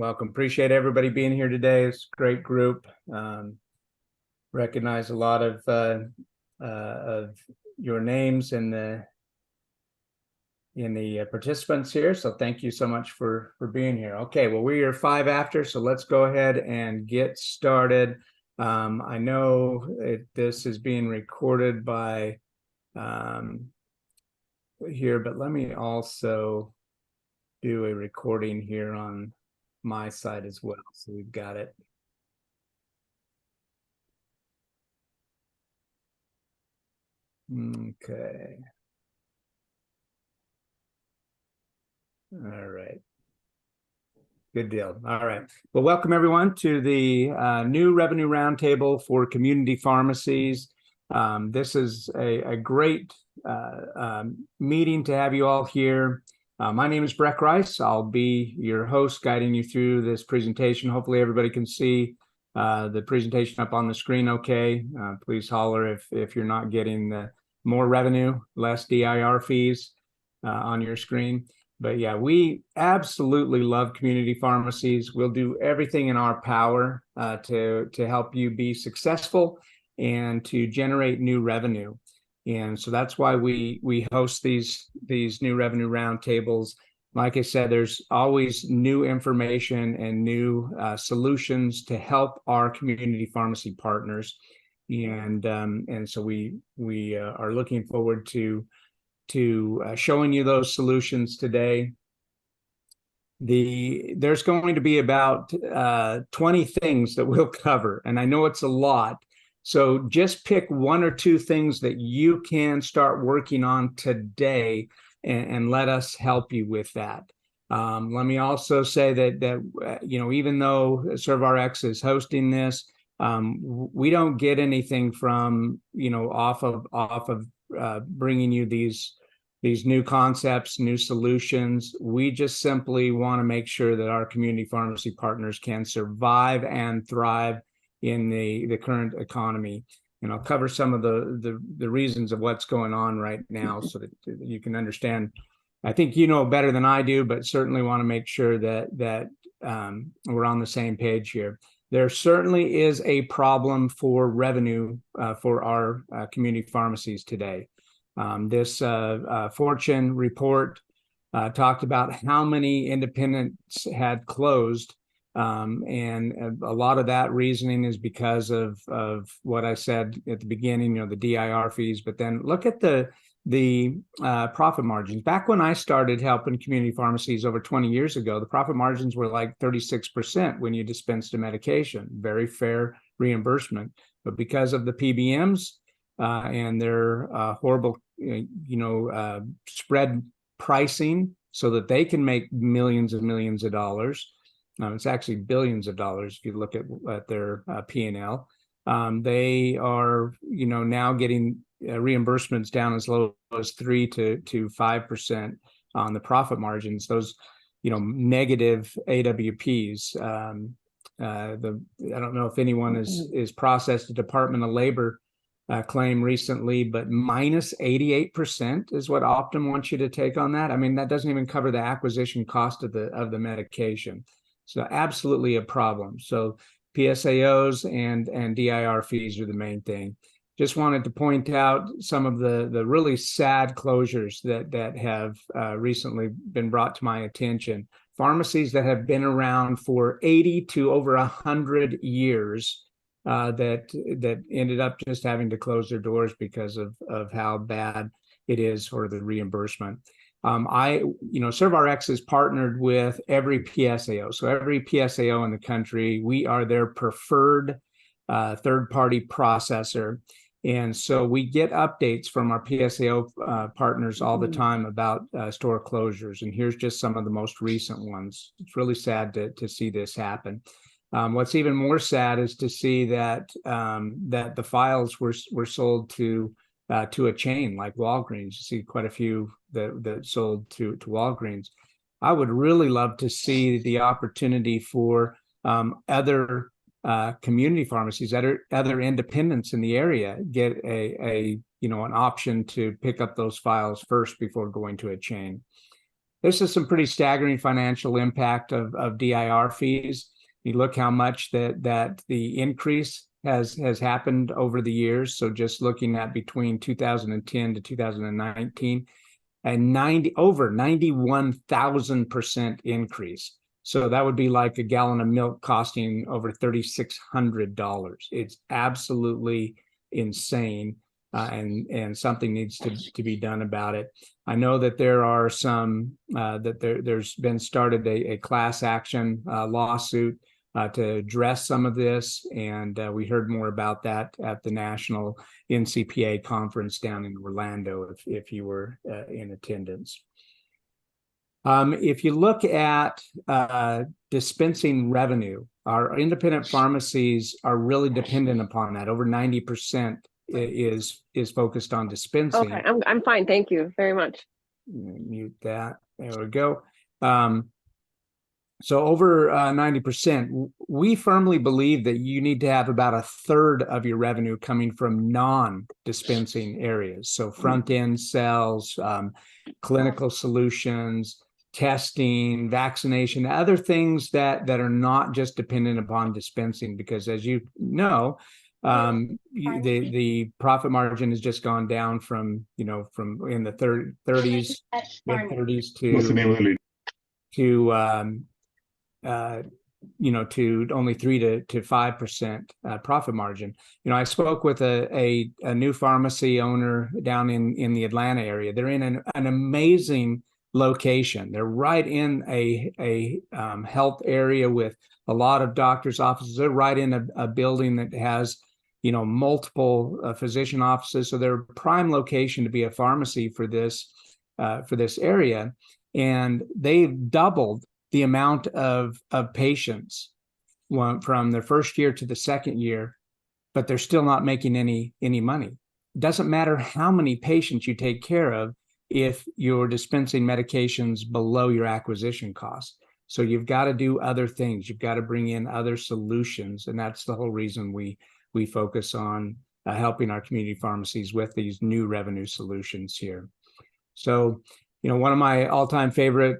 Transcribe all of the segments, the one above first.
welcome. Appreciate everybody being here today. It's a great group. Recognize a lot of your names in the participants here. So thank you so much for being here. Okay, well, we are 5 after, so let's go ahead and get started. I know this is being recorded by here, but let me also do a recording here on my side as well. So we've got it. Okay. All right. Good deal. All right. Well, welcome everyone to the new revenue roundtable for community pharmacies. This is a great meeting to have you all here. My name is Breck Rice. I'll be your host, guiding you through this presentation. Hopefully everybody can see the presentation up on the screen okay. Please holler if you're not getting the more revenue, less DIR fees on your screen. But yeah, we absolutely love community pharmacies. We'll do everything in our power to help you be successful and to generate new revenue. And so that's why we host these new revenue roundtables. Like I said, there's always new information and new solutions to help our community pharmacy partners. And so we are looking forward to showing you those solutions today. There's going to be about 20 things that we'll cover, and I know it's a lot. So just pick 1 or 2 things that you can start working on today, and let us help you with that. Let me also say that even though ServeRx is hosting this, we don't get anything from off of bringing you these new concepts, new solutions. We just simply want to make sure that our community pharmacy partners can survive and thrive in the current economy. And I'll cover some of the reasons of what's going on right now so that you can understand. I think you know better than I do, but certainly want to make sure that we're on the same page here. There certainly is a problem for revenue for our community pharmacies today. This Fortune report talked about how many independents had closed, and a lot of that reasoning is because of what I said at the beginning, the DIR fees. But then look at the profit margins. Back when I started helping community pharmacies over 20 years ago, the profit margins were like 36% when you dispensed a medication. Very fair reimbursement. But because of the PBMs and their horrible, spread pricing so that they can make millions and millions of dollars. It's actually billions of dollars if you look at their P&L. They are, now getting reimbursements down as low as 3 to 5% on the profit margins. Those, negative AWPs. I don't know if anyone is processed a Department of Labor claim recently, but minus 88% is what Optum wants you to take on that. I mean, that doesn't even cover the acquisition cost of the medication. So absolutely a problem. So PSAOs and DIR fees are the main thing. Just wanted to point out some of the really sad closures that have recently been brought to my attention. Pharmacies that have been around for 80 to over 100 years that ended up just having to close their doors because of how bad it is for the reimbursement. ServeRx is partnered with every PSAO. So every PSAO in the country, we are their preferred third-party processor. And so we get updates from our PSAO partners all the time about store closures. And here's just some of the most recent ones. It's really sad to see this happen. What's even more sad is to see that the files were sold to a chain like Walgreens. You see quite a few that sold to Walgreens. I would really love to see the opportunity for other community pharmacies, other independents in the area get an option to pick up those files first before going to a chain. this is some pretty staggering financial impact of DIR fees. You look how much that the increase has happened over the years. So just looking at between 2010 to 2019, and over 91,000% increase. So that would be like a gallon of milk costing over $3,600. It's absolutely insane, and something needs to be done about it. I know that there are some there's been started a class action lawsuit to address some of this, and we heard more about that at the National NCPA conference down in Orlando, if you were in attendance. If you look at dispensing revenue, our independent pharmacies are really dependent upon that. Over 90% is focused on dispensing. Okay, I'm fine. Thank you very much. Mute that. There we go. So over 90%, we firmly believe that you need to have about a third of your revenue coming from non-dispensing areas. So front-end sales, clinical solutions, testing, vaccination, other things that are not just dependent upon dispensing, because as you know, the profit margin has just gone down from in the 30s, mid-30s to only 3 to 5% profit margin. I spoke with a new pharmacy owner down in the Atlanta area. They're in an amazing location. They're right in a health area with a lot of doctors' offices. They're right in a building that has multiple physician offices. So they're a prime location to be a pharmacy for this area, and they've doubled the amount of patients from their first year to the second year, but they're still not making any money. It doesn't matter how many patients you take care of if you're dispensing medications below your acquisition cost. So you've got to do other things. You've got to bring in other solutions, and that's the whole reason we focus on helping our community pharmacies with these new revenue solutions here. So, one of my all-time favorite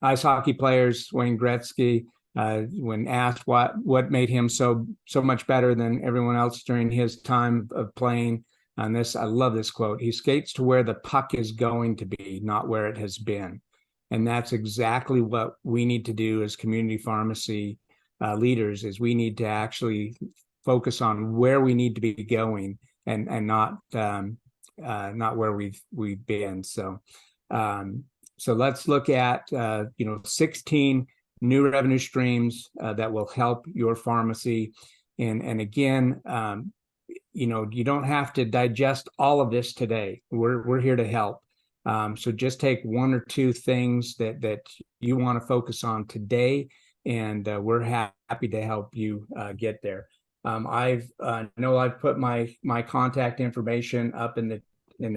ice hockey players, Wayne Gretzky, when asked what made him so much better than everyone else during his time of playing, and I love this quote: "He skates to where the puck is going to be, not where it has been." And that's exactly what we need to do as community pharmacy leaders. Is we need to actually focus on where we need to be going, and not where we've been. So let's look at 16 new revenue streams that will help your pharmacy. And again, you don't have to digest all of this today. We're here to help. So just take one or two things that you want to focus on today, and we're happy to help you get there. I've put my contact information up in the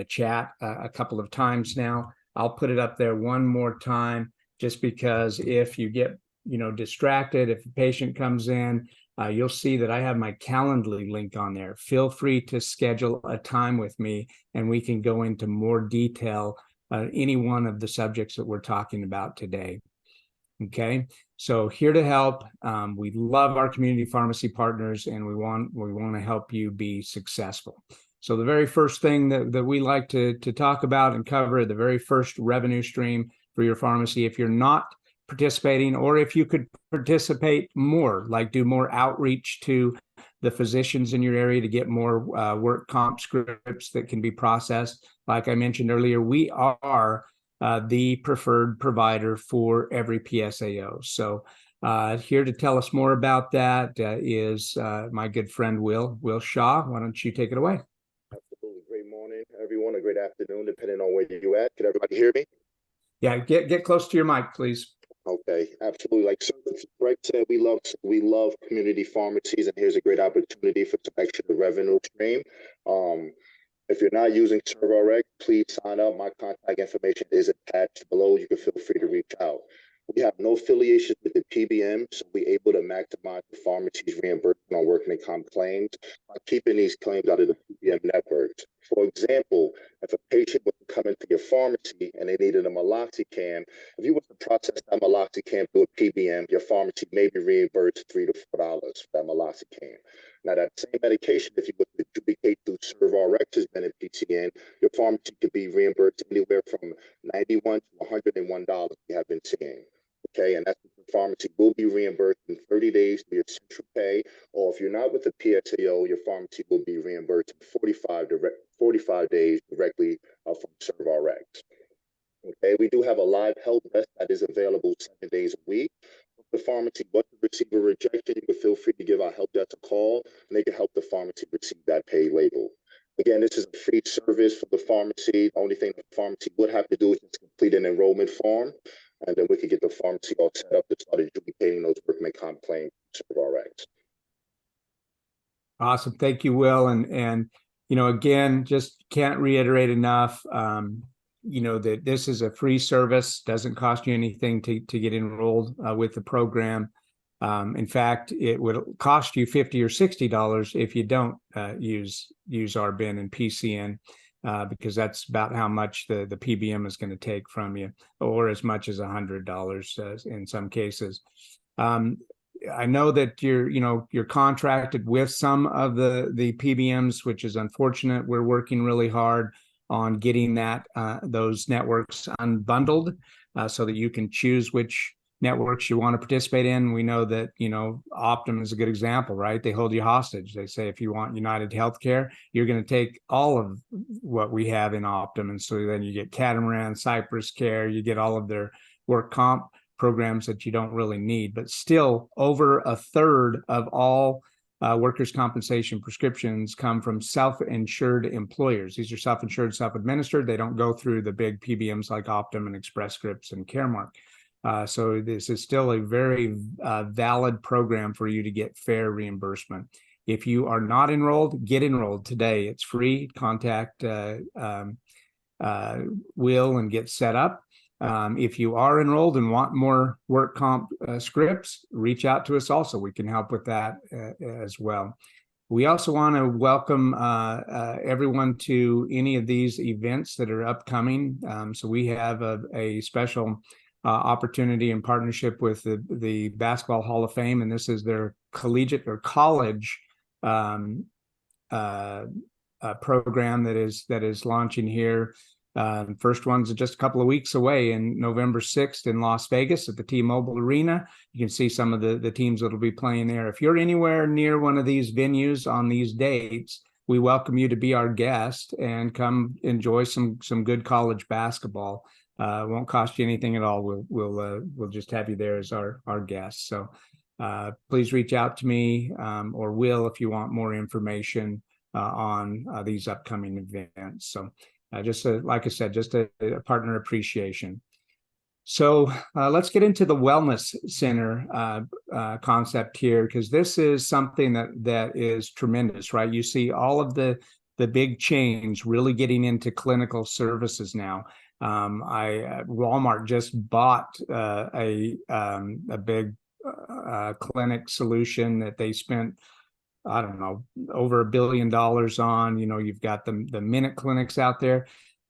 chat a couple of times now. I'll put it up there one more time, just because if you get distracted, if a patient comes in, you'll see that I have my Calendly link on there. Feel free to schedule a time with me, and we can go into more detail any one of the subjects that we're talking about today. Okay, so here to help. We love our community pharmacy partners, and we want to help you be successful. So the very first thing that we like to talk about and cover, the very first revenue stream for your pharmacy, if you're not participating, or if you could participate more, like do more outreach to the physicians in your area to get more work comp scripts that can be processed. Like I mentioned earlier, we are the preferred provider for every PSAO. So here to tell us more about that is my good friend Will Shaw. Why don't you take it away? Absolutely. Great morning, everyone. A great afternoon, depending on where you're at. Can everybody hear me? Yeah, get close to your mic, please. Okay, absolutely. Like Greg said, we love community pharmacies, and here's a great opportunity for some extra revenue stream. If you're not using ServRx, please sign up. My contact information is attached below. You can feel free to reach out. We have no affiliation with the PBM, so we're able to maximize the pharmacy's reimbursement on working comp claims by keeping these claims out of the PBM networks. For example, if a patient was to come into your pharmacy and they needed a meloxicam, if you were to process that meloxicam through a PBM, your pharmacy may be reimbursed $3 to $4 for that meloxicam. Now, that same medication, if you were to duplicate through ServeRx's PCN, your pharmacy could be reimbursed anywhere from $91 to $101 we have been seeing. Okay, and that's the pharmacy will be reimbursed in 30 days through your central pay, or if you're not with the PSAO, your pharmacy will be reimbursed in 45 days directly from ServeRx. Okay, we do have a live help desk that is available 7 days a week. If the pharmacy was to receive a rejection, you can feel free to give our help desk a call, and they can help the pharmacy receive that pay label. Again, this is a free service for the pharmacy. The only thing the pharmacy would have to do is just complete an enrollment form, and then we could get the pharmacy all set up to start adjudicating those workman comp claims to ServeRx. Awesome. Thank you, Will. And you know, again, just can't reiterate enough, you know, that this is a free service, doesn't cost you anything to get enrolled with the program. In fact, it would cost you $50 or $60 if you don't use RBIN and PCN, because that's about how much the PBM is going to take from you, or as much as $100 in some cases. I know that you're contracted with some of the PBMs, which is unfortunate. We're working really hard on getting those networks unbundled so that you can choose which networks you want to participate in. We know that, Optum is a good example, right? They hold you hostage. They say, if you want United Healthcare, you're going to take all of what we have in Optum. And so then you get Catamaran, Cypress Care, you get all of their work comp programs that you don't really need. But still, over a third of all workers' compensation prescriptions come from self-insured employers. These are self-insured, self-administered. They don't go through the big PBMs like Optum and Express Scripts and Caremark. So this is still a very valid program for you to get fair reimbursement. If you are not enrolled, get enrolled today. It's free. Contact Will and get set up. If you are enrolled and want more work comp scripts, reach out to us also. We can help with that as well. We also want to welcome everyone to any of these events that are upcoming. So we have a special opportunity in partnership with the Basketball Hall of Fame, and this is their collegiate or college program that is launching here. First one's just a couple of weeks away in November 6th in Las Vegas at the T-Mobile Arena. You can see some of the teams that will be playing there. If you're anywhere near one of these venues on these dates, we welcome you to be our guest and come enjoy some good college basketball. Won't cost you anything at all. We'll just have you there as our guest. So please reach out to me or Will if you want more information on these upcoming events. So just like I said, just a partner appreciation. So let's get into the Wellness Center concept here, because this is something that is tremendous, right? You see all of the big chains really getting into clinical services now. Walmart just bought a big clinic solution that they spent, I don't know, over $1 billion on. You've got the Minute clinics out there,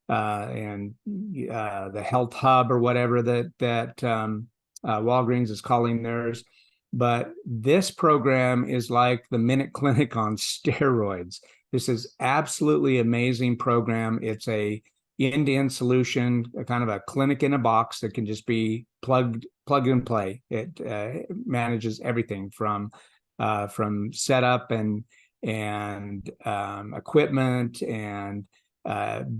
and the Health Hub or whatever that Walgreens is calling theirs. But this program is like the Minute Clinic on steroids. This is absolutely amazing program. It's a end-to-end solution, a kind of a clinic in a box that can just be plug and play. It manages everything from setup and equipment and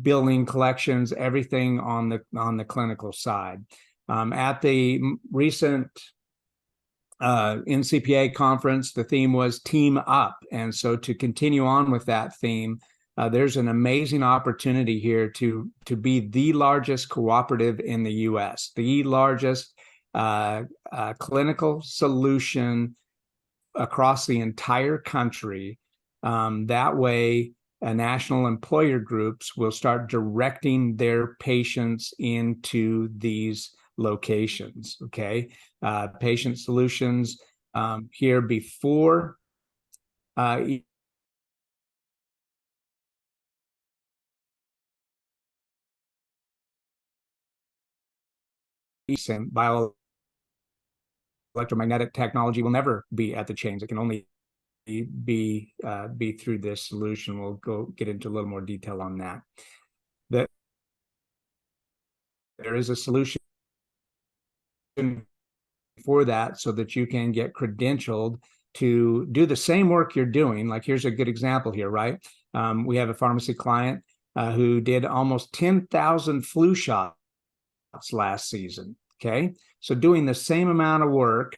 billing, collections, everything on the clinical side. At the recent NCPA conference, the theme was Team Up, and so to continue on with that theme, there's an amazing opportunity here to be the largest cooperative in the U.S., the largest clinical solution across the entire country. That way, national employer groups will start directing their patients into these locations. Okay, patient solutions here before bioelectromagnetic technology will never be at the chains. It can only be through this solution. We'll get into a little more detail on that. There is a solution for that so that you can get credentialed to do the same work you're doing. Like, here's a good example here, right? We have a pharmacy client who did almost 10,000 flu shots last season. Okay, so doing the same amount of work,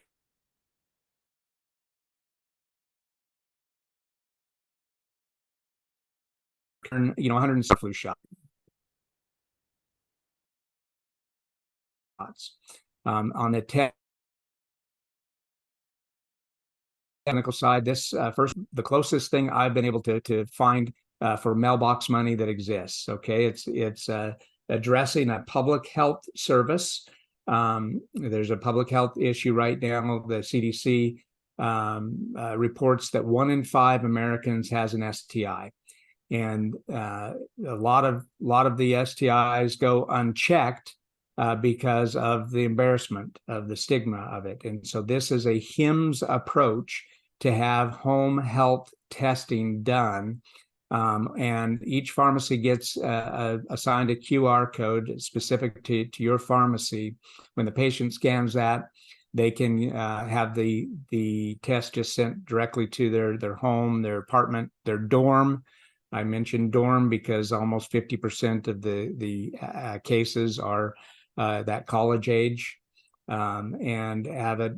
you know, 100 flu shots. On the technical side, this the closest thing I've been able to find for mailbox money that exists. Okay, it's addressing a public health service. There's a public health issue right now. The CDC reports that 1 in 5 Americans has an STI, and a lot of the STIs go unchecked because of the embarrassment of the stigma of it. And so this is a HIMSS approach to have home health testing done. And each pharmacy gets assigned a QR code specific to your pharmacy. When the patient scans that, they can have the test just sent directly to their home, their apartment, their dorm. I mentioned dorm because almost 50% of the cases are that college age, and have it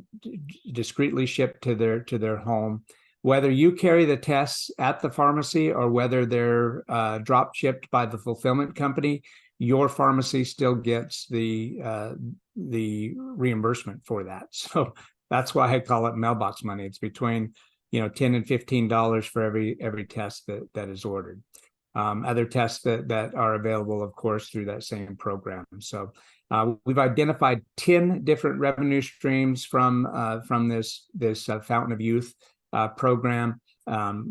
discreetly shipped to their home. Whether you carry the tests at the pharmacy or whether they're drop shipped by the fulfillment company, your pharmacy still gets the reimbursement for that. So that's why I call it mailbox money. It's between $10 and $15 for every test that is ordered. Other tests that are available, of course, through that same program. So we've identified 10 different revenue streams from this Fountain of Youth program.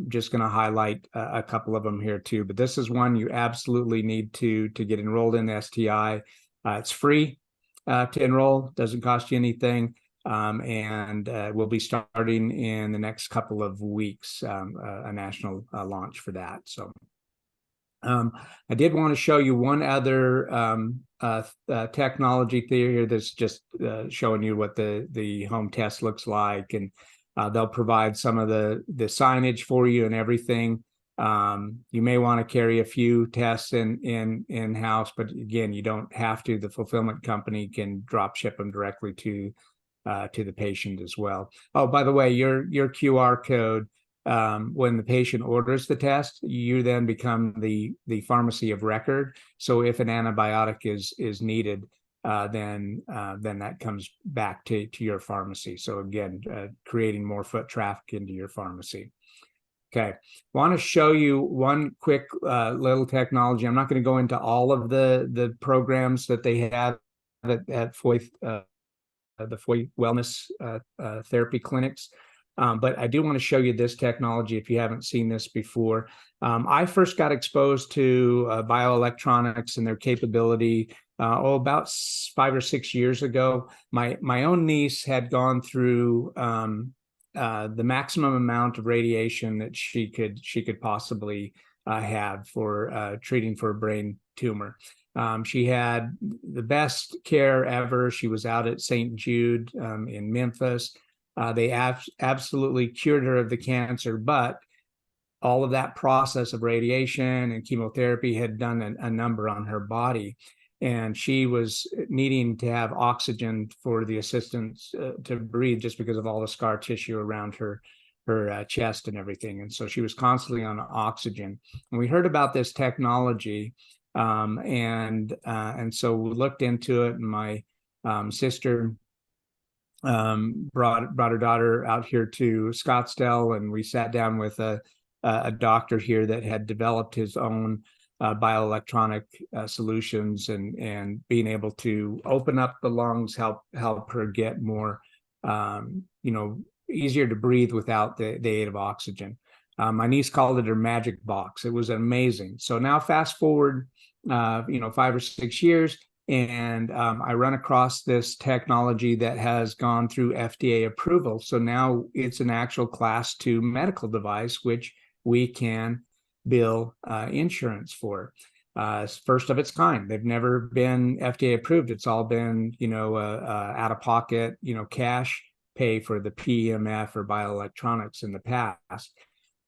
Just going to highlight a couple of them here too, but this is one you absolutely need to get enrolled in the STI. It's free to enroll, doesn't cost you anything, and we'll be starting in the next couple of weeks a national launch for that. So I did want to show you one other technology theory that's just showing you what the home test looks like, and they'll provide some of the signage for you and everything. You may want to carry a few tests in house, but again, you don't have to. The fulfillment company can drop ship them directly to the patient as well. Oh, by the way, your QR code, when the patient orders the test, you then become the pharmacy of record. So if an antibiotic is needed, then that comes back to your pharmacy. So again, creating more foot traffic into your pharmacy. Okay, want to show you one quick little technology. I'm not going to go into all of the programs that they have at Foy, the Foy Wellness Therapy Clinics. But I do want to show you this technology if you haven't seen this before. I first got exposed to bioelectronics and their capability about 5 or 6 years ago. My own niece had gone through the maximum amount of radiation that she could possibly have for treating for a brain tumor. She had the best care ever. She was out at St. Jude in Memphis. They absolutely cured her of the cancer, but all of that process of radiation and chemotherapy had done a number on her body, and she was needing to have oxygen for the assistance to breathe, just because of all the scar tissue around her chest and everything. And so she was constantly on oxygen. And we heard about this technology, and so we looked into it. And my sister brought her daughter out here to Scottsdale, and we sat down with a doctor here that had developed his own bioelectronic solutions, and being able to open up the lungs, help her get more, easier to breathe without the aid of oxygen. My niece called it her magic box. It was amazing. So now fast forward, 5 or 6 years, And I run across this technology that has gone through FDA approval. So now it's an actual Class 2 medical device, which we can bill insurance for. First of its kind. They've never been FDA approved. It's all been, out of pocket, cash pay for the PEMF or bioelectronics in the past.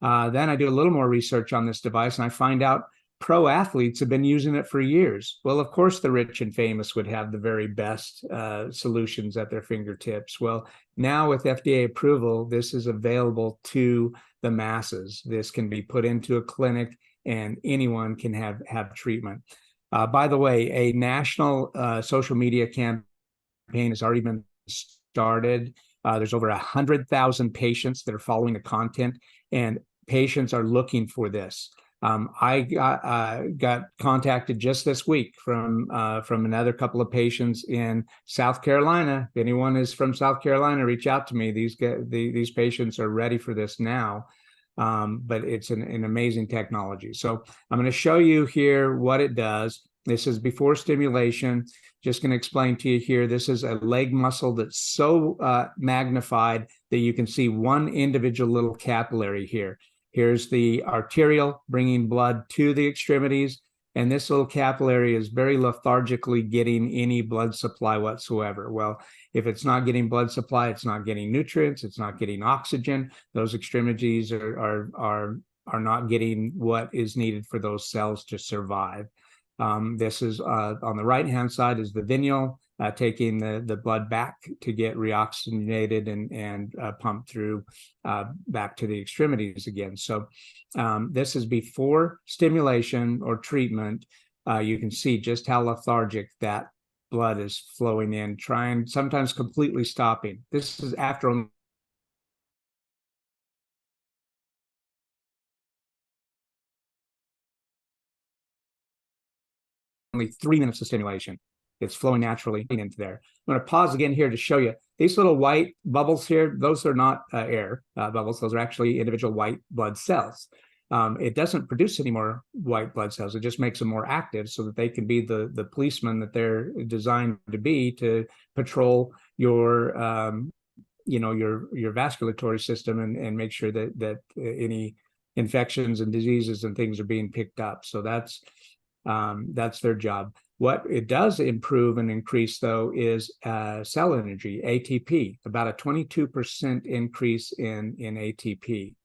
Then I do a little more research on this device, and I find out pro athletes have been using it for years. Well, of course, the rich and famous would have the very best solutions at their fingertips. Well, now with FDA approval, this is available to the masses. This can be put into a clinic, and anyone can have treatment. By the way, a national social media campaign has already been started. There's over 100,000 patients that are following the content, and patients are looking for this. I got contacted just this week from another couple of patients in South Carolina. If anyone is from South Carolina, reach out to me. These patients are ready for this now. But it's an amazing technology. So I'm going to show you here what it does. This is before stimulation. Just going to explain to you here. This is a leg muscle that's so magnified that you can see one individual little capillary here. Here's the arterial bringing blood to the extremities. And this little capillary is very lethargically getting any blood supply whatsoever. Well, if it's not getting blood supply, it's not getting nutrients, it's not getting oxygen. Those extremities are not getting what is needed for those cells to survive. This is on the right-hand side is the venual, taking the blood back to get reoxygenated and pumped through back to the extremities again. So this is before stimulation or treatment. You can see just how lethargic that blood is flowing in, sometimes completely stopping. This is after only 3 minutes of stimulation. It's flowing naturally into there. I'm going to pause again here to show you these little white bubbles here. Those are not air bubbles. Those are actually individual white blood cells. It doesn't produce any more white blood cells. It just makes them more active so that they can be the policemen that they're designed to be to patrol your vasculatory system and make sure that any infections and diseases and things are being picked up. So that's their job. What it does improve and increase, though, is cell energy, ATP, about a 22% increase in ATP.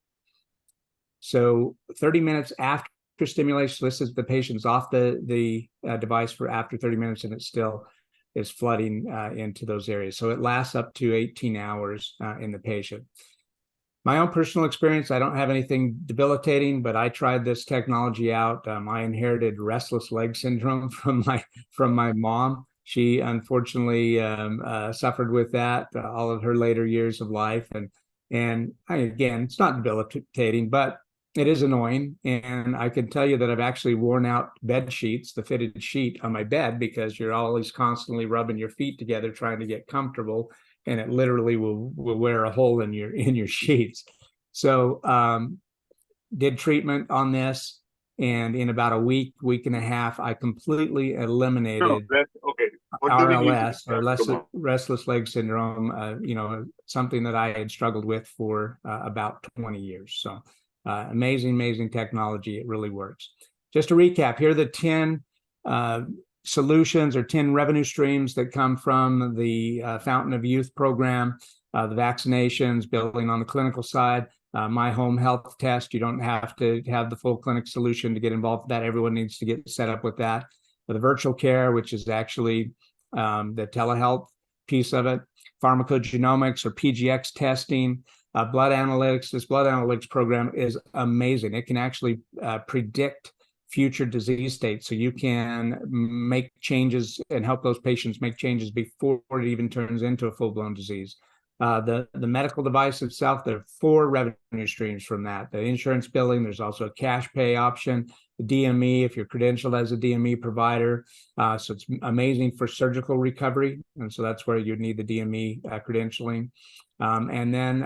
So 30 minutes after stimulation, this is the patient's off the device for after 30 minutes, and it still is flooding into those areas. So it lasts up to 18 hours in the patient. My own personal experience, I don't have anything debilitating, but I tried this technology out. I inherited restless leg syndrome from my mom. She unfortunately suffered with that all of her later years of life. And again, it's not debilitating, but it is annoying. And I can tell you that I've actually worn out bed sheets, the fitted sheet on my bed, because you're always constantly rubbing your feet together trying to get comfortable. And it literally will wear a hole in your sheets. So did treatment on this, and in about a week and a half, I completely eliminated RLS, or restless leg syndrome. Something that I had struggled with for about 20 years. So amazing technology. It really works. Just to recap, here are the 10 solutions or 10 revenue streams that come from the Fountain of Youth program, the vaccinations, building on the clinical side, my home health test. You don't have to have the full clinic solution to get involved with that. Everyone needs to get set up with that. The virtual care, which is actually the telehealth piece of it, pharmacogenomics or PGX testing, blood analytics. This blood analytics program is amazing. It can actually predict future disease states, so you can make changes and help those patients make changes before it even turns into a full-blown disease. The medical device itself, there are 4 revenue streams from that. The insurance billing, there's also a cash pay option, the DME, if you're credentialed as a DME provider. So it's amazing for surgical recovery, and so that's where you'd need the DME credentialing. And then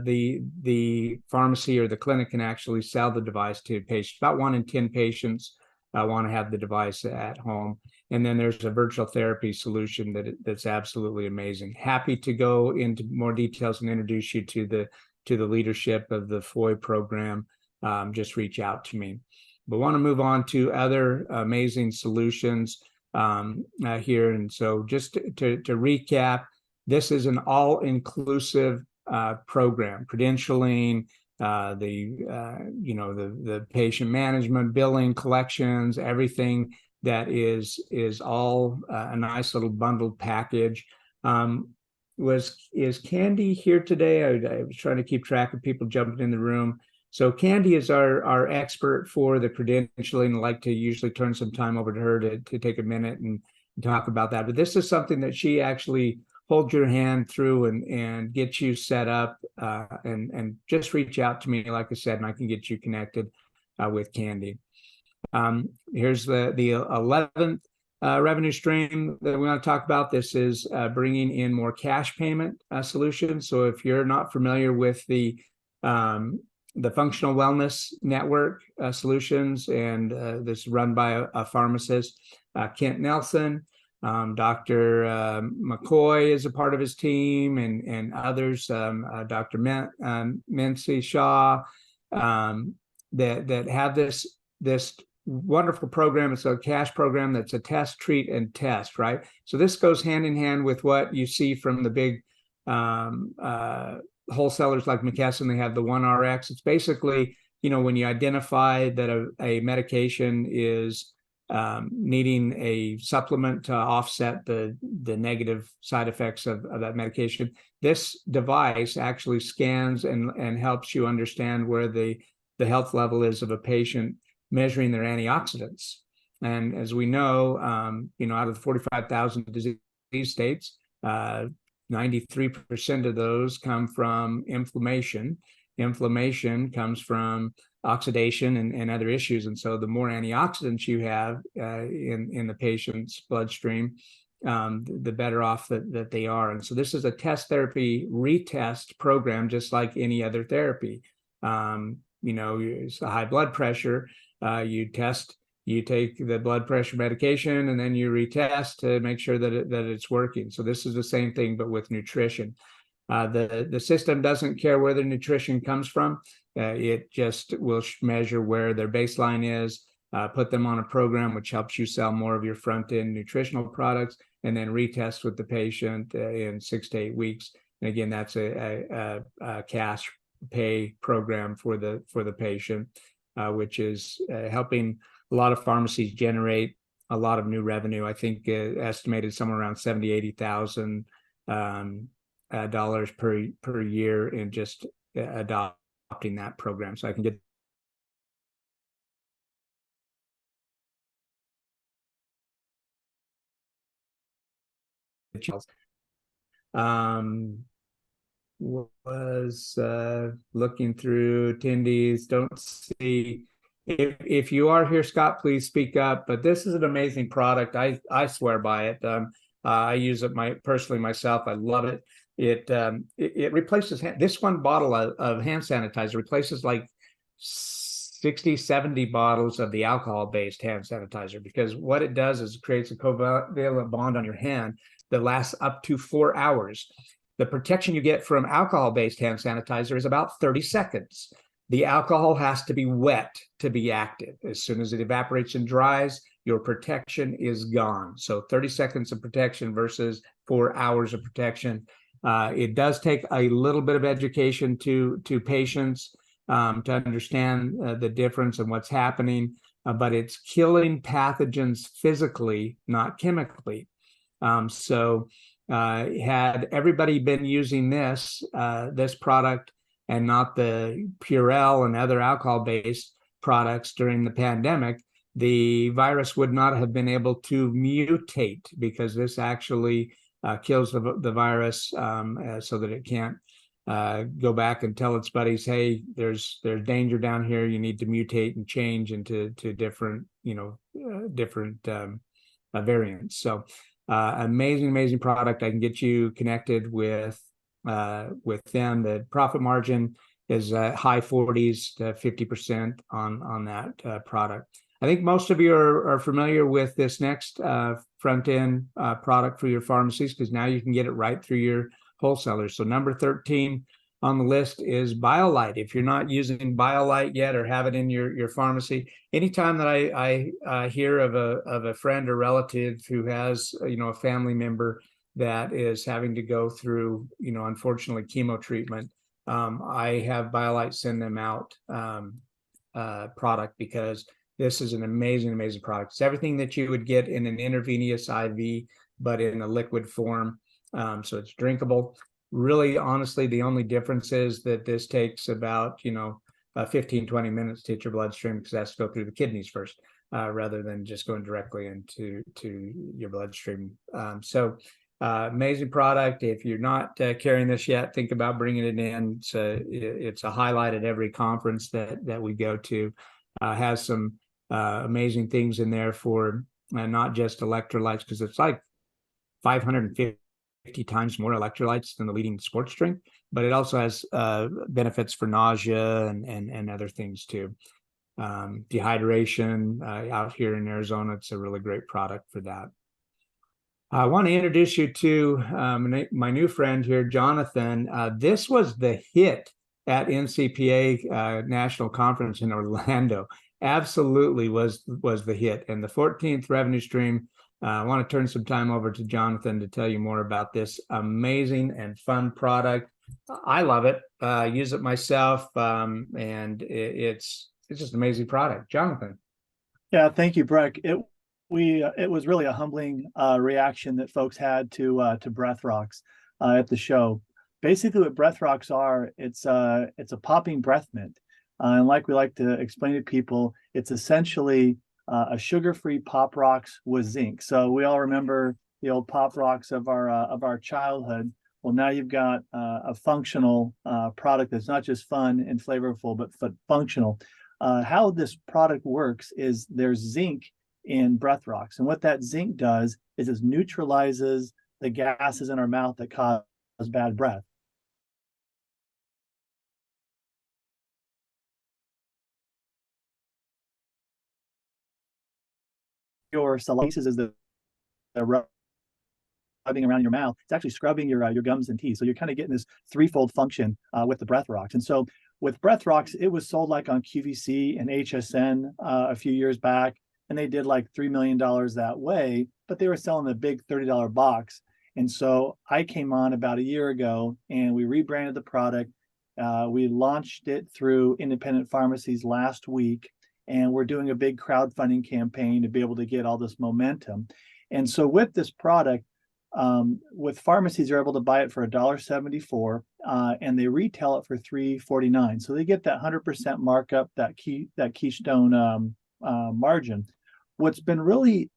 the pharmacy or the clinic can actually sell the device to patients. About 1 in 10 patients want to have the device at home. And then there's a virtual therapy solution that's absolutely amazing. Happy to go into more details and introduce you to the leadership of the FOI program. Just reach out to me. But want to move on to other amazing solutions here. And so just to recap, this is an all-inclusive program, credentialing, the patient management, billing, collections, everything that is all a nice little bundled package. Is Candy here today? I was trying to keep track of people jumping in the room. So Candy is our expert for the credentialing. I like to usually turn some time over to her to take a minute and talk about that. But this is something that she actually holds your hand through and get you set up, and just reach out to me, like I said, and I can get you connected with Candy. Here's the 11th revenue stream that we want to talk about. This is bringing in more cash payment solutions. So if you're not familiar with the functional wellness network solutions, and this is run by a pharmacist, Kent Nelson, Dr. McCoy is a part of his team, and others, Dr. Mincy Shaw, that have this wonderful program. It's a cash program that's a test, treat, and test, right? So this goes hand in hand with what you see from the big wholesalers like McKesson. They have the 1Rx. It's basically, when you identify that a medication is needing a supplement to offset the negative side effects of that medication, this device actually scans and helps you understand where the health level is of a patient, measuring their antioxidants. And as we know, out of the 45,000 disease states, 93% of those come from inflammation. Inflammation comes from oxidation and other issues. And so the more antioxidants you have in the patient's bloodstream, the better off that they are. And so this is a test therapy retest program, just like any other therapy. It's a high blood pressure. You take the blood pressure medication, and then you retest to make sure that it's working. So this is the same thing, but with nutrition. The system doesn't care where the nutrition comes from. It just will measure where their baseline is, put them on a program which helps you sell more of your front-end nutritional products, and then retest with the patient in 6 to 8 weeks. And again, that's a cash pay program for the patient, which is helping a lot of pharmacies generate a lot of new revenue. I think estimated somewhere around $70,000 to $80,000 per year in just adopting that program. So I can get was looking through attendees, don't see. If you are here, Scott, please speak up. But this is an amazing product. I swear by it. I use it personally myself. I love it. It replaces this one bottle of hand sanitizer replaces like 60, 70 bottles of the alcohol-based hand sanitizer, because what it does is it creates a covalent bond on your hand that lasts up to 4 hours. The protection you get from alcohol-based hand sanitizer is about 30 seconds. The alcohol has to be wet to be active. As soon as it evaporates and dries, your protection is gone. So 30 seconds of protection versus 4 hours of protection. It does take a little bit of education to patients to understand the difference and what's happening, but it's killing pathogens physically, not chemically. Had everybody been using this product and not the Purell and other alcohol-based products during the pandemic, the virus would not have been able to mutate, because this actually kills the virus so that it can't go back and tell its buddies, hey, there's danger down here. You need to mutate and change into different variants. So amazing product. I can get you connected with them. The profit margin is high 40s to 50% on that product. I think most of you are familiar with this next front end product for your pharmacies, because now you can get it right through your wholesalers. So number 13 on the list is BioLite. If you're not using BioLite yet or have it in your pharmacy, anytime that I hear of a friend or relative who has a family member that is having to go through unfortunately chemo treatment, I have BioLite send them out product, because this is an amazing product. It's everything that you would get in an intravenous IV, but in a liquid form. So it's drinkable. Really, honestly, the only difference is that this takes about 15-20 minutes to hit your bloodstream, because it has to go through the kidneys first, rather than just going directly into your bloodstream. Amazing product. If you're not carrying this yet, think about bringing it in. It's a highlight at every conference that we go to. Has some amazing things in there for not just electrolytes, because it's like 550 times more electrolytes than the leading sports drink, but it also has benefits for nausea and other things too. Dehydration, out here in Arizona, it's a really great product for that. I want to introduce you to my new friend here, Jonathan. This was the hit at NCPA National Conference in Orlando. Absolutely was the hit. And the 14th revenue stream, I want to turn some time over to Jonathan to tell you more about this amazing and fun product. I love it. Use it myself, and it's just an amazing product. Jonathan. Yeah, thank you, Breck. It was really a humbling reaction that folks had to Breath Rocks at the show. Basically, what Breath Rocks are, it's a popping breath mint, and like we like to explain to people, it's essentially a sugar-free Pop Rocks with zinc. So we all remember the old Pop Rocks of our childhood. Well, now you've got a functional product that's not just fun and flavorful, but functional. How this product works is there's zinc in Breath Rocks, and what that zinc does is it neutralizes the gases in our mouth that cause bad breath. Your salicylases is the rubbing around your mouth. It's actually scrubbing your gums and teeth. So you're kind of getting this threefold function with the Breath Rocks. And so with Breath Rocks, it was sold like on QVC and HSN a few years back, and they did like $3 million that way, but they were selling a big $30 box. And so I came on about a year ago, and we rebranded the product. We launched it through independent pharmacies last week, and we're doing a big crowdfunding campaign to be able to get all this momentum. And so with this product, with pharmacies, they're able to buy it for $1.74, and they retail it for $3.49. So they get that 100% markup, that keystone margin. What's been really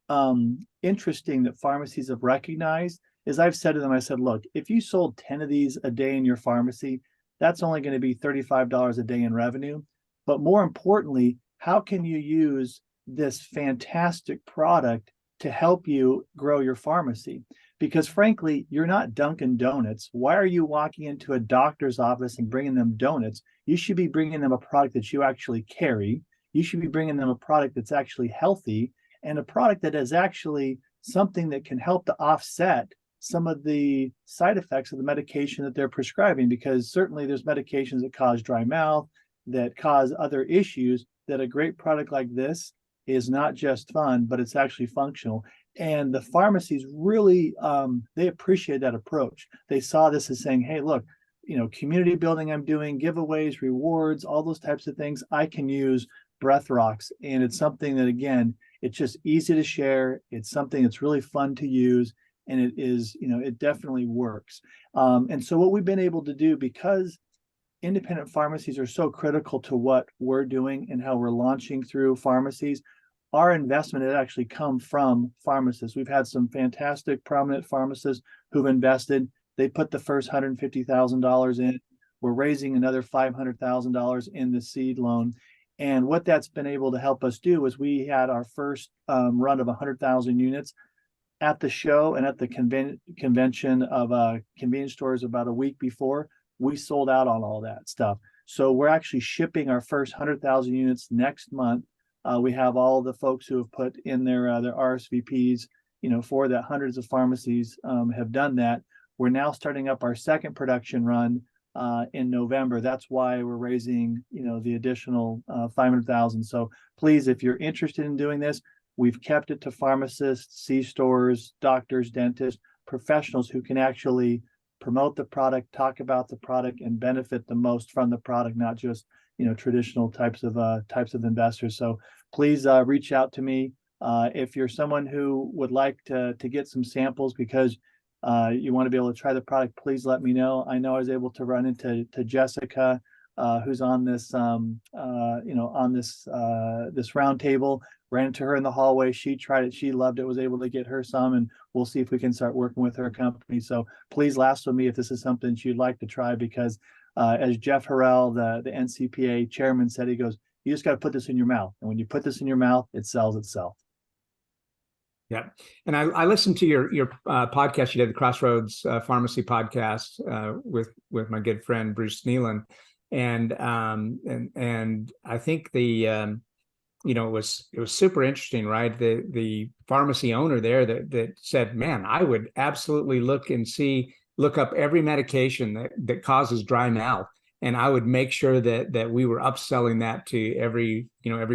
interesting that pharmacies have recognized is I've said to them, I said, look, if you sold 10 of these a day in your pharmacy, that's only going to be $35 a day in revenue. But more importantly, how can you use this fantastic product to help you grow your pharmacy? Because frankly, you're not Dunkin' Donuts. Why are you walking into a doctor's office and bringing them donuts? You should be bringing them a product that you actually carry. You should be bringing them a product that's actually healthy, and a product that is actually something that can help to offset some of the side effects of the medication that they're prescribing, because certainly there's medications that cause dry mouth, that cause other issues, that a great product like this is not just fun, but it's actually functional. And the pharmacies really, they appreciate that approach. They saw this as saying, hey, look, community building I'm doing, giveaways, rewards, all those types of things, I can use Breath Rocks. And it's something that, again, it's just easy to share. It's something that's really fun to use. And it is, it definitely works. And so what we've been able to do, because independent pharmacies are so critical to what we're doing and how we're launching through pharmacies, our investment has actually come from pharmacists. We've had some fantastic prominent pharmacists who've invested. They put the first $150,000 in. We're raising another $500,000 in the seed loan. And what that's been able to help us do is we had our first run of 100,000 units at the show and at the convention of convenience stores about a week before. We sold out on all that stuff. So we're actually shipping our first 100,000 units next month. We have all the folks who have put in their RSVPs, for that. Hundreds of pharmacies have done that. We're now starting up our second production run in November. That's why we're raising, the additional 500,000. So please, if you're interested in doing this, we've kept it to pharmacists, C-stores, doctors, dentists, professionals who can actually promote the product, talk about the product, and benefit the most from the product, not just traditional types of investors. So please reach out to me if you're someone who would like to get some samples because you want to be able to try the product. Please let me know. I know I was able to run into Jessica, who's on this this roundtable. Ran into her in the hallway. She tried it. She loved it. Was able to get her some, and we'll see if we can start working with her company. So please last with me if this is something you'd like to try, because as Jeff Harrell, the NCPA chairman, said, he goes, "You just got to put this in your mouth, and when you put this in your mouth, it sells itself." Yeah, and I listened to your podcast. You did the Crossroads Pharmacy podcast with my good friend Bruce Nealon, and I think the it was super interesting, right? The pharmacy owner there that said, "Man, I would absolutely look up every medication that causes dry mouth, and I would make sure that we were upselling that to every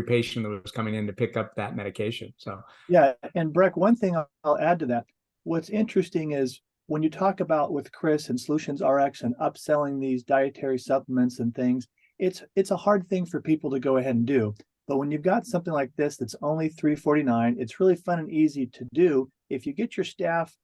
patient that was coming in to pick up that medication." So yeah, and Breck, one thing I'll add to that. What's interesting is when you talk about with Chris and Solutions RX and upselling these dietary supplements and things, it's a hard thing for people to go ahead and do. But when you've got something like this that's only $349, it's really fun and easy to do. If you get your staff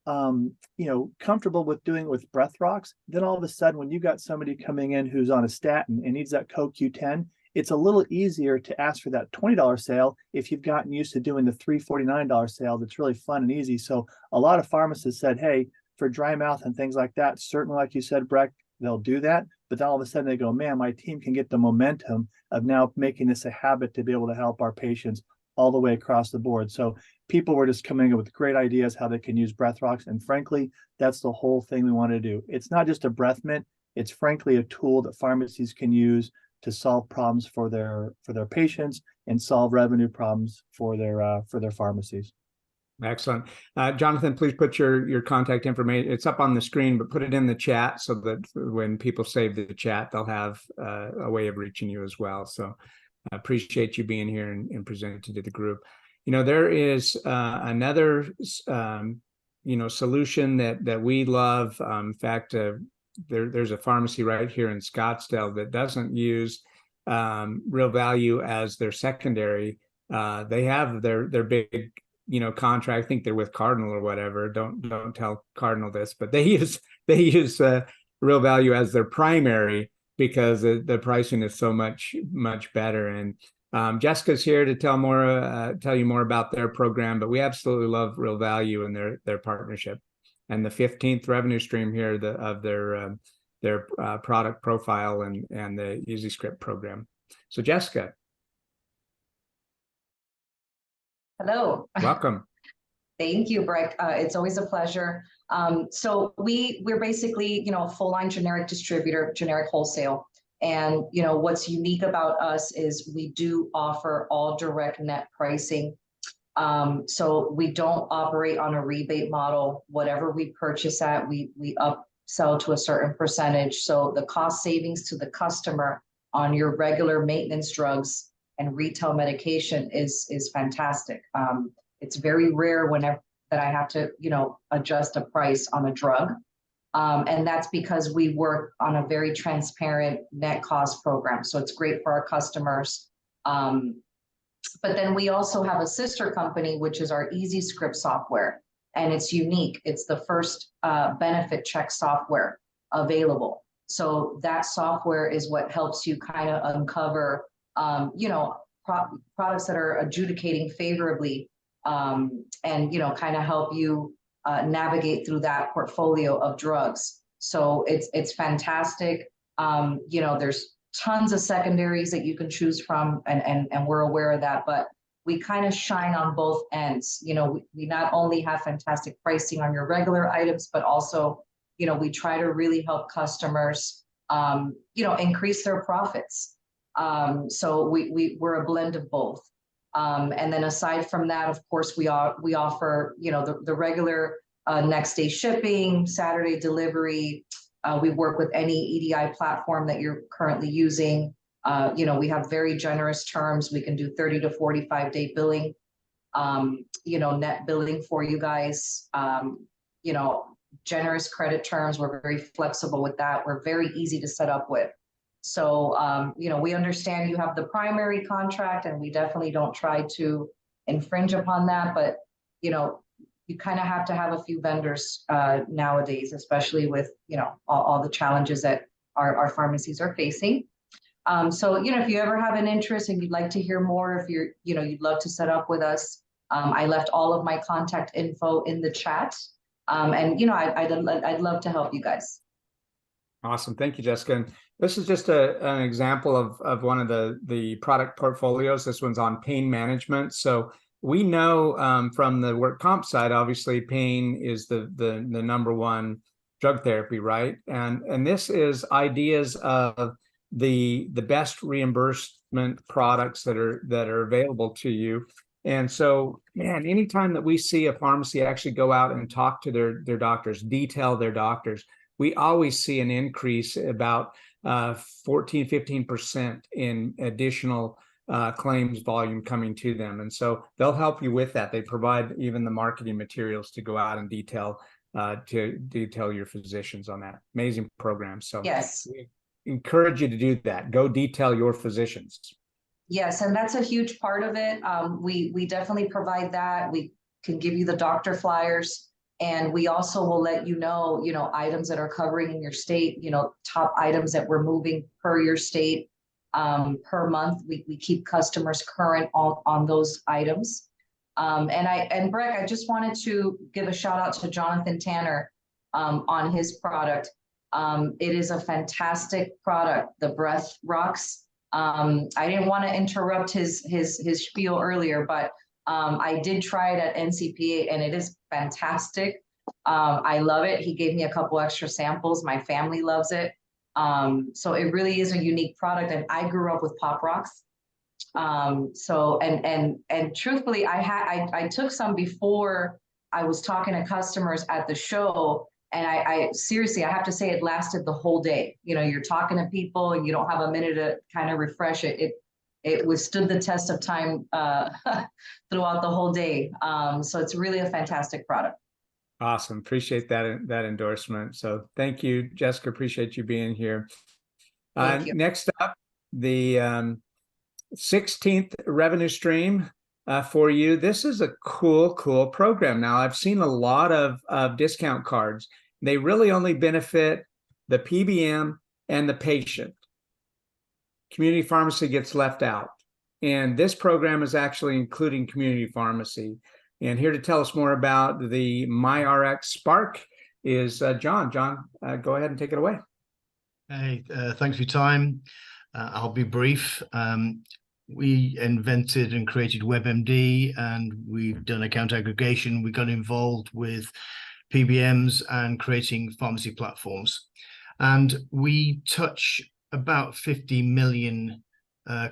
comfortable with doing it with breath rocks, then all of a sudden when you've got somebody coming in who's on a statin and needs that CoQ10, it's a little easier to ask for that $20 sale if you've gotten used to doing the $349 sale. That's really fun and easy. So a lot of pharmacists said, hey, for dry mouth and things like that, certainly like you said, Breck, they'll do that. But then all of a sudden they go, man, my team can get the momentum of now making this a habit to be able to help our patients all the way across the board. So people were just coming up with great ideas how they can use breath rocks. And frankly, that's the whole thing we want to do. It's not just a breath mint. It's frankly a tool that pharmacies can use to solve problems for their patients and solve revenue problems for their pharmacies. excellent. Jonathan, please put your contact information. It's up on the screen, but put it in the chat so that when people save the chat, they'll have a way of reaching you as well. So I appreciate you being here and presenting to the group. There is another solution that we love. In fact, there's a pharmacy right here in Scottsdale that doesn't use Real Value as their secondary. They have their big contract. I think they're with Cardinal or whatever. Don't tell Cardinal this, but they use Real Value as their primary because the pricing is so much better. And Jessica's here to tell you more about their program, but we absolutely love Real Value and their partnership and the 15th revenue stream here of their product profile and the EasyScript program. So Jessica. Hello. Welcome. Thank you, Breck. It's always a pleasure. So we're basically, a full line generic distributor, generic wholesale. And, what's unique about us is we do offer all direct net pricing. So we don't operate on a rebate model. Whatever we purchase at, we upsell to a certain percentage. So the cost savings to the customer on your regular maintenance drugs and retail medication is fantastic. It's very rare whenever that I have to, adjust a price on a drug. And that's because we work on a very transparent net cost program. So it's great for our customers. But then we also have a sister company, which is our EasyScript software. And it's unique. It's the first benefit check software available. So that software is what helps you kind of uncover, products that are adjudicating favorably and, kind of help you navigate through that portfolio of drugs. So it's fantastic. There's tons of secondaries that you can choose from, and we're aware of that, but we kind of shine on both ends. We not only have fantastic pricing on your regular items, but also, we try to really help customers, increase their profits. So we're a blend of both. And then aside from that, of course, we offer, you know, the regular next day shipping, Saturday delivery. We work with any EDI platform that you're currently using. You know, we have very generous terms. We can do 30 to 45-day billing, you know, net billing for you guys. You know, generous credit terms. We're very flexible with that. We're very easy to set up with. So, you know, we understand you have the primary contract, and we definitely don't try to infringe upon that. But, you know, you kind of have to have a few vendors nowadays, especially with, you know, all the challenges that our pharmacies are facing. So, you know, if you ever have an interest and you'd like to hear more, if you're, you know, you'd love to set up with us, I left all of my contact info in the chat. And, you know, I'd love to help you guys. Awesome. Thank you, Jessica. And this is just an example of one of the product portfolios. This one's on pain management. So we know from the work comp side, obviously pain is the number one drug therapy, right? And this is ideas of the best reimbursement products that are available to you. And so, man, anytime that we see a pharmacy actually go out and talk to their doctors, detail their doctors, we always see an increase about 14-15% in additional claims volume coming to them. And so they'll help you with that. They provide even the marketing materials to go out and detail your physicians on that. Amazing program. So yes, we encourage you to do that. Go detail your physicians. Yes, and that's a huge part of it. We definitely provide that. We can give you the doctor flyers. And we also will let you know, items that are covering in your state, top items that we're moving per your state per month. We keep customers current on those items. And Breck, I just wanted to give a shout out to Jonathan Tanner on his product. It is a fantastic product, the Breath Rocks. I didn't want to interrupt his spiel earlier, but I did try it at NCPA and it is fantastic. I love it. He gave me a couple extra samples. My family loves it. So it really is a unique product. And I grew up with Pop Rocks. So truthfully, I took some before I was talking to customers at the show. And I seriously, I have to say it lasted the whole day. You're talking to people and you don't have a minute to kind of refresh it. It withstood the test of time throughout the whole day. So it's really a fantastic product. Awesome. Appreciate that endorsement. So thank you, Jessica. Appreciate you being here. Thank you. Next up, the 16th revenue stream for you. This is a cool program. Now, I've seen a lot of discount cards. They really only benefit the PBM and the patient. Community pharmacy gets left out. And this program is actually including community pharmacy. And here to tell us more about the MyRx Spark is John. John, go ahead and take it away. Hey, thanks for your time. I'll be brief. We invented and created WebMD, and we've done account aggregation. We got involved with PBMs and creating pharmacy platforms. And we touch about 50 million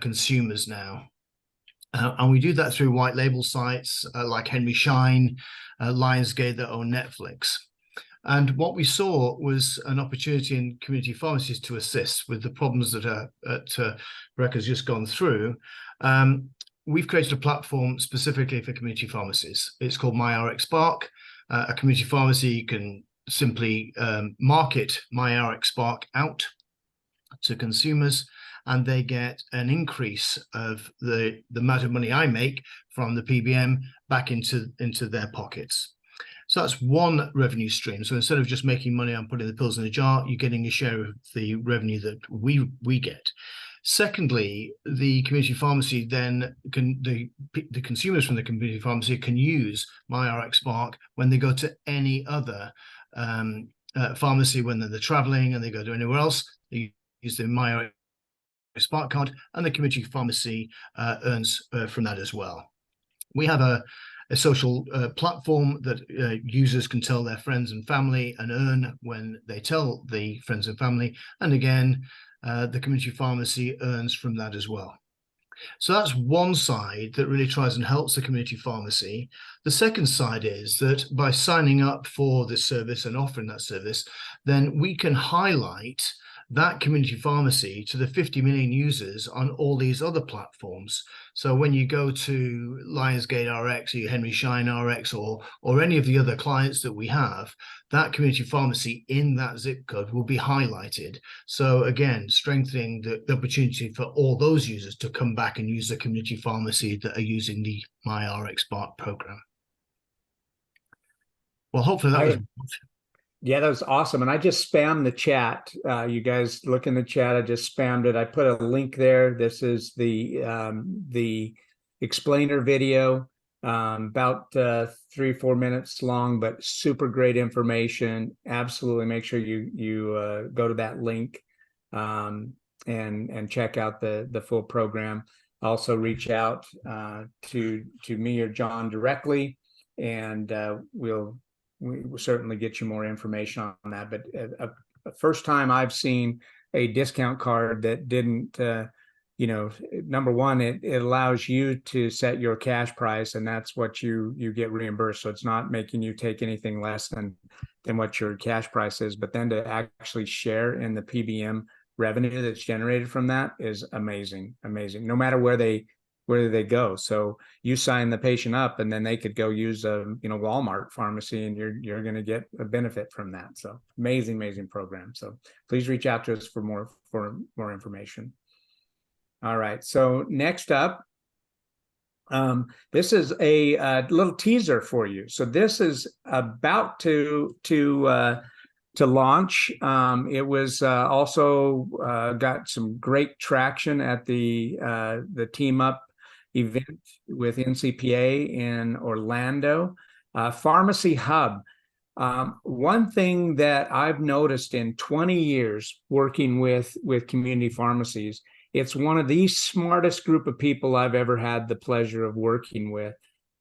consumers now. And we do that through white label sites like Henry Schein, Lionsgate that own Netflix. And what we saw was an opportunity in community pharmacies to assist with the problems that Breck has just gone through. We've created a platform specifically for community pharmacies. It's called MyRx Spark. A community pharmacy can simply market MyRx Spark out to consumers, and they get an increase of the amount of money I make from the PBM back into their pockets. So that's one revenue stream. So instead of just making money on putting the pills in a jar, you're getting a share of the revenue that we get. Secondly, the community pharmacy then the consumers from the community pharmacy can use MyRx Spark when they go to any other pharmacy, when they're traveling and they go to anywhere else. They use the MyRx Spark card, and the community pharmacy earns from that as well. We have a social platform that users can tell their friends and family and earn when they tell the friends and family. And again, the community pharmacy earns from that as well. So that's one side that really tries and helps the community pharmacy. The second side is that by signing up for this service and offering that service, then we can highlight that community pharmacy to the 50 million users on all these other platforms. So when you go to Lionsgate RX or Henry Schein RX or any of the other clients that we have, that community pharmacy in that zip code will be highlighted. So again, strengthening the opportunity for all those users to come back and use the community pharmacy that are using the MyRx Smart program. Well, hopefully that was. Yeah, that was awesome. And I just spammed the chat. You guys look in the chat. I just spammed it. I put a link there. This is the explainer video, about 3-4 minutes long, but super great information. Absolutely, make sure you go to that link and check out the full program. Also, reach out to me or John directly, and we will certainly get you more information on that. But the first time I've seen a discount card that didn't, number one, it allows you to set your cash price, and that's what you get reimbursed. So it's not making you take anything less than what your cash price is. But then to actually share in the PBM revenue that's generated from that is amazing, amazing. No matter where they go. So you sign the patient up, and then they could go use a Walmart pharmacy, and you're going to get a benefit from that. So amazing program. So please reach out to us for more information. All right. So next up, this is a little teaser for you. So this is about to launch. It was also got some great traction at the Team Up event with NCPA in Orlando. Pharmacy Hub. One thing that I've noticed in 20 years working with community pharmacies, it's one of the smartest group of people I've ever had the pleasure of working with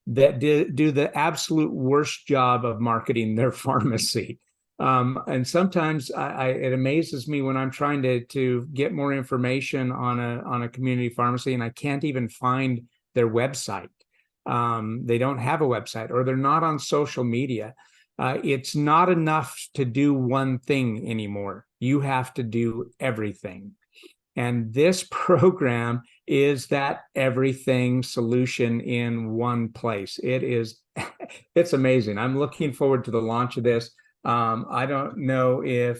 that do the absolute worst job of marketing their pharmacy. And sometimes it amazes me when I'm trying to get more information on a community pharmacy, and I can't even find their website. They don't have a website, or they're not on social media. It's not enough to do one thing anymore. You have to do everything. And this program is that everything solution in one place. It's amazing. I'm looking forward to the launch of this. I don't know if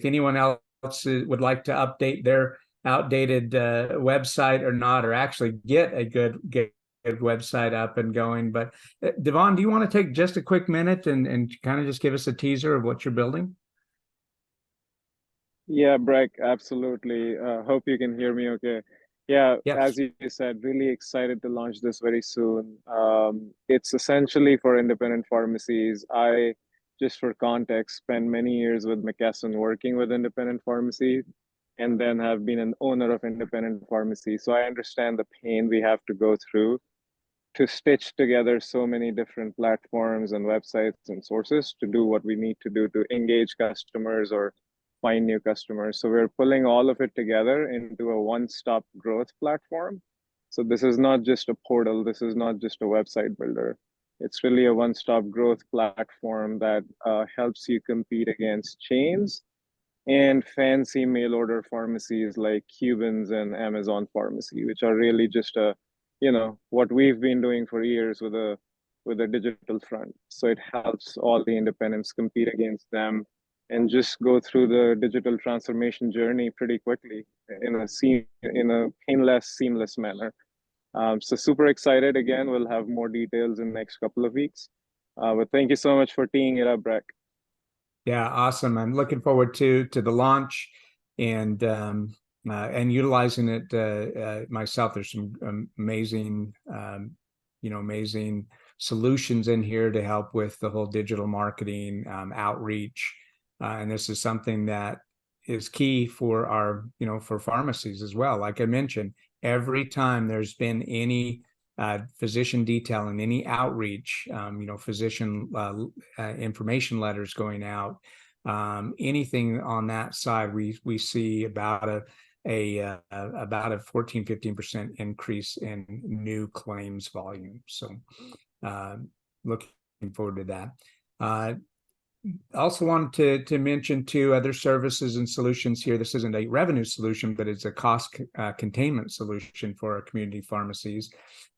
anyone else would like to update their outdated website or not, or actually get a good website up and going. But Devon, do you want to take just a quick minute and kind of just give us a teaser of what you're building? Yeah, Breck, absolutely. Hope you can hear me okay. Yeah, Yes. as you said, really excited to launch this very soon. It's essentially for independent pharmacies. I, just for context, spent many years with McKesson working with independent pharmacies, and then have been an owner of independent pharmacy. So I understand the pain we have to go through to stitch together so many different platforms and websites and sources to do what we need to do to engage customers or find new customers. So we're pulling all of it together into a one-stop growth platform. So this is not just a portal. This is not just a website builder. It's really a one-stop growth platform that helps you compete against chains and fancy mail order pharmacies like Cubans and Amazon Pharmacy, which are really just what we've been doing for years with a digital front. So it helps all the independents compete against them and just go through the digital transformation journey pretty quickly in a painless, seamless manner. So super excited. Again, we'll have more details in the next couple of weeks. But thank you so much for teeing it up, Breck. Yeah, awesome. I'm looking forward to the launch and utilizing it myself. There's some amazing, amazing solutions in here to help with the whole digital marketing outreach. And this is something that is key for our, for pharmacies as well. Like I mentioned, every time there's been any physician detailing, any outreach, physician information letters going out, anything on that side, we see about a 14-15% increase in new claims volume. So looking forward to that. Also wanted to mention two other services and solutions here. This isn't a revenue solution, but it's a cost containment solution for our community pharmacies.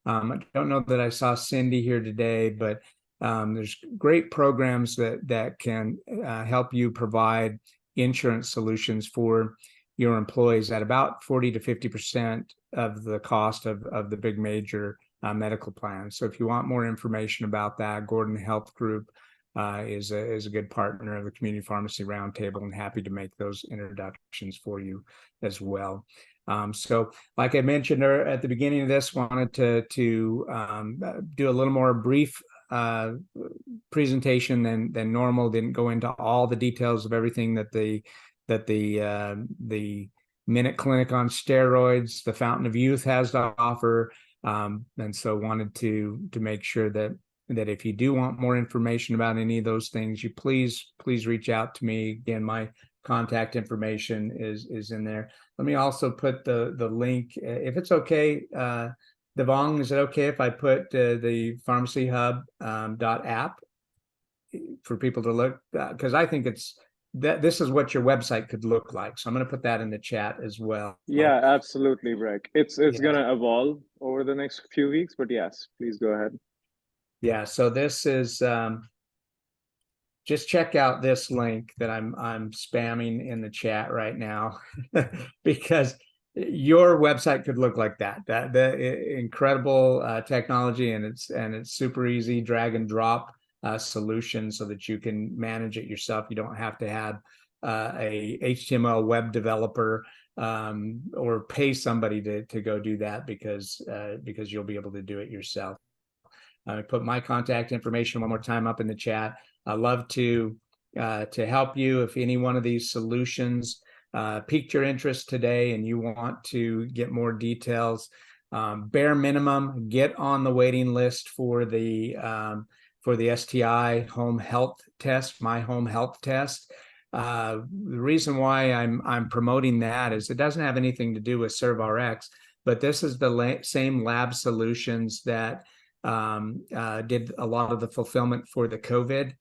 I don't know that I saw Cindy here today, but there's great programs that can help you provide insurance solutions for your employees at about 40 to 50% of the cost of the big major medical plans. So if you want more information about that, Gordon Health Group is a good partner of the Community Pharmacy Roundtable, and happy to make those introductions for you as well. So like I mentioned at the beginning of this, wanted to do a little more brief presentation than normal. Didn't go into all the details of everything that the Minute Clinic on steroids, the Fountain of Youth has to offer, and so wanted to make sure that if you do want more information about any of those things, you please reach out to me. Again, my contact information is in there. Let me also put the link, if it's okay, Devang, is it okay if I put the Pharmacy Hub .app for people to look, because I think this is what your website could look like. So I'm going to put that in the chat as well. Yeah, absolutely, Breck. It's gonna evolve over the next few weeks, but yes, please go ahead. Yeah, so this is just check out this link that I'm spamming in the chat right now, because your website could look like that. The incredible technology, and it's super easy drag and drop solution so that you can manage it yourself. You don't have to have a HTML web developer or pay somebody to go do that, because you'll be able to do it yourself. I put my contact information one more time up in the chat. I'd love to help you if any one of these solutions piqued your interest today and you want to get more details. Bare minimum, get on the waiting list for the STI home health test, my home health test. The reason why I'm promoting that is it doesn't have anything to do with ServRx, but this is the same lab solutions that did a lot of the fulfillment for the COVID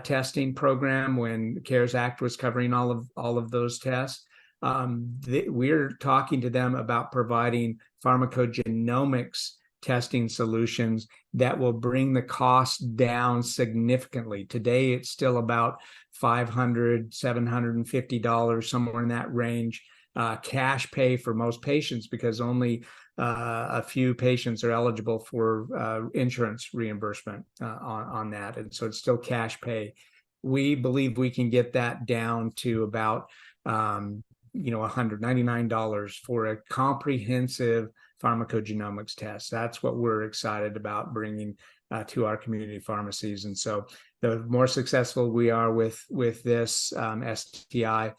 testing program when the CARES Act was covering all of those tests. We're talking to them about providing pharmacogenomics testing solutions that will bring the cost down significantly. Today, it's still about $500, $750, somewhere in that range, cash pay for most patients, because only a few patients are eligible for insurance reimbursement on that, and so it's still cash pay. We believe we can get that down to about $199 for a comprehensive pharmacogenomics test. That's what we're excited about bringing to our community pharmacies. And so the more successful we are with this STI,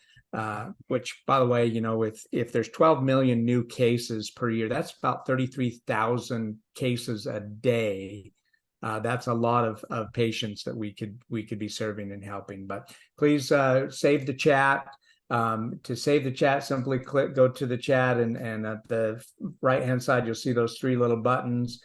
which, by the way, if there's 12 million new cases per year, that's about 33,000 cases a day. That's a lot of patients that we could be serving and helping. But please save the chat. To save the chat, simply go to the chat, and at the right hand side you'll see those three little buttons.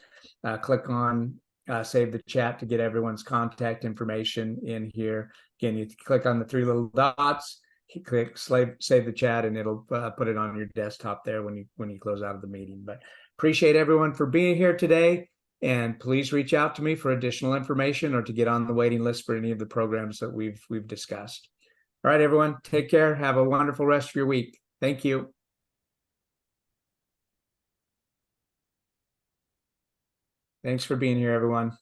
Click on save the chat to get everyone's contact information in here. Again, you click on the three little dots, you click save the chat, and it'll put it on your desktop there when you close out of the meeting. But appreciate everyone for being here today, and please reach out to me for additional information or to get on the waiting list for any of the programs that we've discussed. All right, everyone, take care. Have a wonderful rest of your week. Thank you. Thanks for being here, everyone.